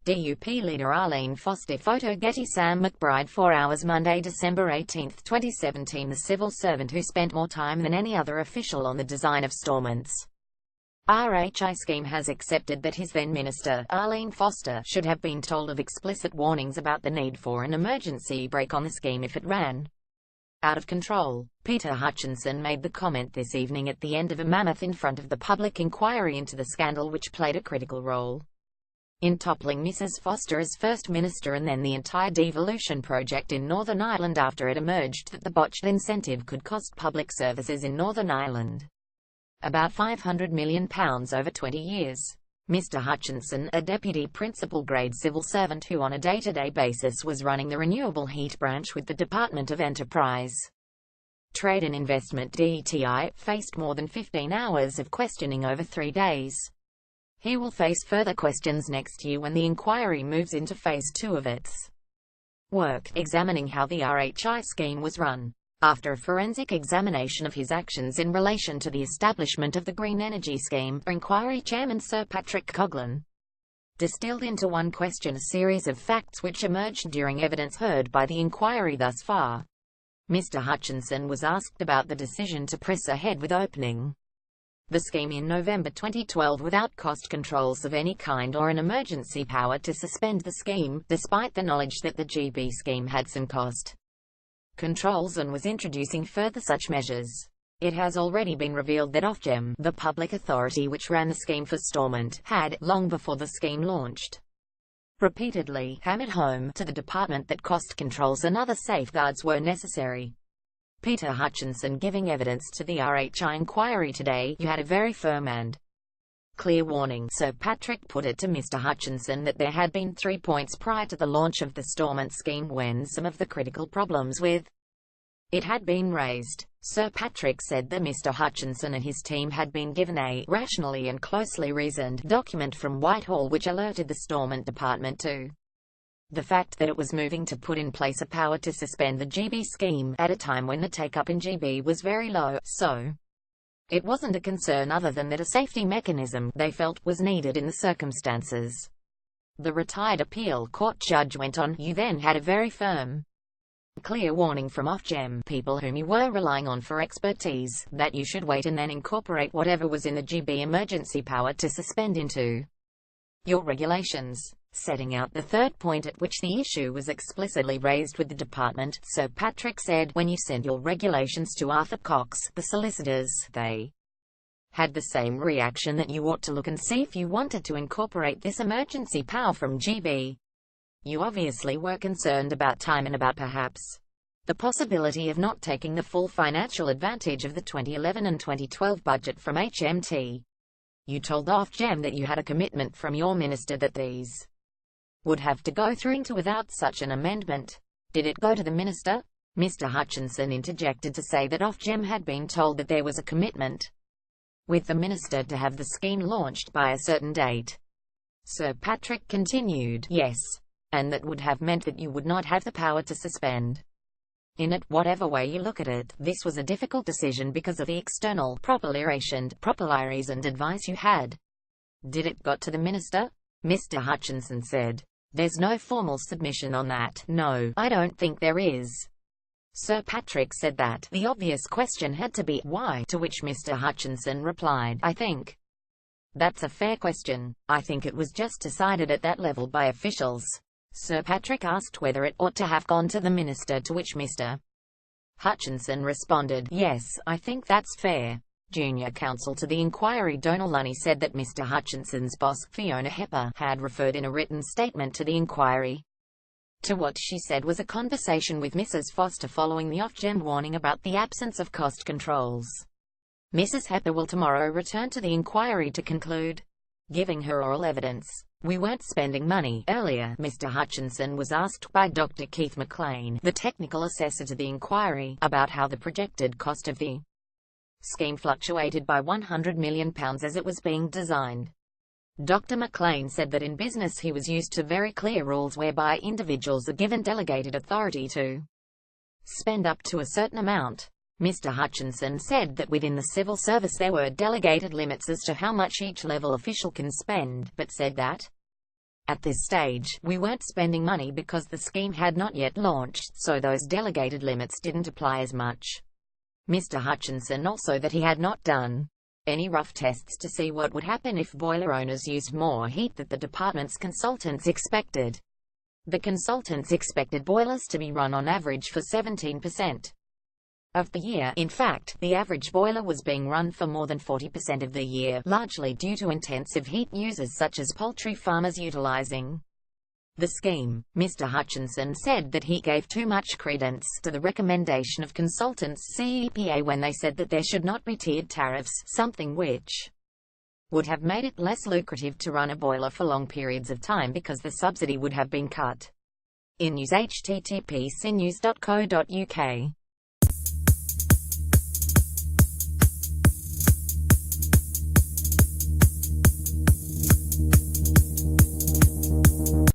DUP leader Arlene Foster photo Getty Sam McBride 4 hours Monday, December 18, 2017. The civil servant who spent more time than any other official on the design of Stormont's RHI scheme has accepted that his then-minister, Arlene Foster, should have been told of explicit warnings about the need for an emergency brake on the scheme if it ran out of control. Peter Hutchinson made the comment this evening at the end of a mammoth in front of the public inquiry into the scandal which played a critical role in toppling Mrs. Foster as First Minister and then the entire devolution project in Northern Ireland after it emerged that the botched incentive could cost public services in Northern Ireland about £500 million over 20 years. Mr. Hutchinson, a deputy principal-grade civil servant who on a day-to-day basis was running the renewable heat branch with the Department of Enterprise, Trade and Investment (DETI), faced more than 15 hours of questioning over 3 days. He will face further questions next year when the inquiry moves into phase 2 of its work, examining how the RHI scheme was run. After a forensic examination of his actions in relation to the establishment of the Green Energy Scheme, inquiry chairman Sir Patrick Coughlin distilled into one question a series of facts which emerged during evidence heard by the inquiry thus far. Mr. Hutchinson was asked about the decision to press ahead with opening the scheme in November 2012 without cost controls of any kind or an emergency power to suspend the scheme, despite the knowledge that the GB scheme had some cost controls and was introducing further such measures. It has already been revealed that Ofgem, the public authority which ran the scheme for Stormont, had, long before the scheme launched, repeatedly hammered home to the department that cost controls and other safeguards were necessary. Peter Hutchinson giving evidence to the RHI inquiry today. "You had a very firm and clear warning," Sir Patrick put it to Mr. Hutchinson, that there had been 3 points prior to the launch of the Stormont scheme when some of the critical problems with it had been raised. Sir Patrick said that Mr. Hutchinson and his team had been given a rationally and closely reasoned document from Whitehall which alerted the Stormont department to the fact that it was moving to put in place a power to suspend the GB scheme at a time when the take-up in GB was very low, so it wasn't a concern other than that a safety mechanism, they felt, was needed in the circumstances. The retired appeal court judge went on, "You then had a very firm, clear warning from Ofgem, people whom you were relying on for expertise, that you should wait and then incorporate whatever was in the GB emergency power to suspend into your regulations." Setting out the third point at which the issue was explicitly raised with the department, Sir Patrick said, "When you sent your regulations to Arthur Cox, the solicitors, they had the same reaction that you ought to look and see if you wanted to incorporate this emergency power from GB. You obviously were concerned about time and about perhaps the possibility of not taking the full financial advantage of the 2011 and 2012 budget from HMT. You told Ofgem that you had a commitment from your minister that these would have to go through into without such an amendment. Did it go to the minister?" Mr. Hutchinson interjected to say that Ofgem had been told that there was a commitment with the minister to have the scheme launched by a certain date. Sir Patrick continued, "Yes. And that would have meant that you would not have the power to suspend. In it, whatever way you look at it, this was a difficult decision because of the external, properly reasoned advice you had. Did it got to the minister?" Mr. Hutchinson said, "There's no formal submission on that. No, I don't think there is." Sir Patrick said that the obvious question had to be, why, to which Mr. Hutchinson replied, "I think that's a fair question. I think it was just decided at that level by officials." Sir Patrick asked whether it ought to have gone to the minister, to which Mr. Hutchinson responded, "Yes, I think that's fair." Junior counsel to the inquiry Donal Lunny said that Mr. Hutchinson's boss, Fiona Hepper, had referred in a written statement to the inquiry to what she said was a conversation with Mrs. Foster following the Ofgem warning about the absence of cost controls. Mrs. Hepper will tomorrow return to the inquiry to conclude, giving her oral evidence. "We weren't spending money." Earlier, Mr. Hutchinson was asked by Dr. Keith McLean, the technical assessor to the inquiry, about how the projected cost of the scheme fluctuated by £100 million as it was being designed. Dr. McLean said that in business he was used to very clear rules whereby individuals are given delegated authority to spend up to a certain amount. Mr. Hutchinson said that within the civil service there were delegated limits as to how much each level official can spend, but said that At this stage, we weren't spending money because the scheme had not yet launched, so those delegated limits didn't apply as much. Mr. Hutchinson also that he had not done any rough tests to see what would happen if boiler owners used more heat than the department's consultants expected. The consultants expected boilers to be run on average for 17% of the year. In fact, the average boiler was being run for more than 40% of the year, largely due to intensive heat users such as poultry farmers utilizing the scheme. Mr. Hutchinson said that he gave too much credence to the recommendation of consultants CEPA when they said that there should not be tiered tariffs, something which would have made it less lucrative to run a boiler for long periods of time because the subsidy would have been cut. In news http://cnews.co.uk